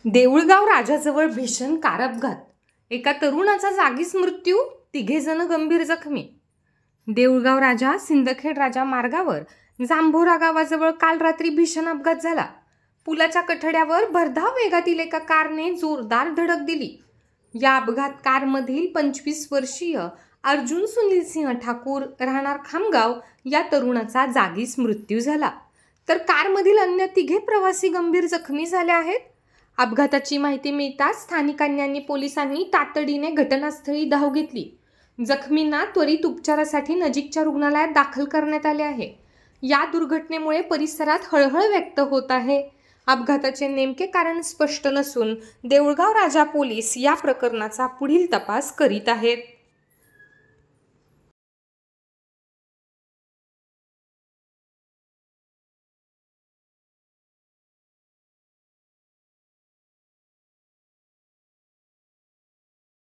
देऊळगाव राजाजवळ भीषण कार अपघात, एका तरुणाचा जागीच मृत्यू, तिघेजण गंभीर जखमी. देऊळगाव राजा सिंदखेड राजा मार्गावर जांभोरा गावाजवळ काल रात्री भीषण अपघात झाला. पुलाच्या कठड्यावर भरधाव वेगातील एका कारने जोरदार धडक दिली. या अपघात कारमधील 25 वर्षीय अर्जुन सुनील सिंह ठाकूर राहणार खामगाव या तरुणाचा जागीच मृत्यू झाला, तर कारमधील अन्य तिघे प्रवासी गंभीर जखमी झाले आहेत. अपघाताची माहिती मिळताच स्थानिकांनी आणि पोलिसांनी तातडीने घटनास्थळी धाव घेतली. जखमींना त्वरित उपचारासाठी नजीकच्या रुग्णालयात दाखल करण्यात आले आहे. या दुर्घटनेमुळे परिसरात हळहळ व्यक्त होत आहे. अपघाताचे नेमके कारण स्पष्ट नसून देऊळगाव राजा पोलीस या प्रकरणाचा पुढील तपास करीत आहेत.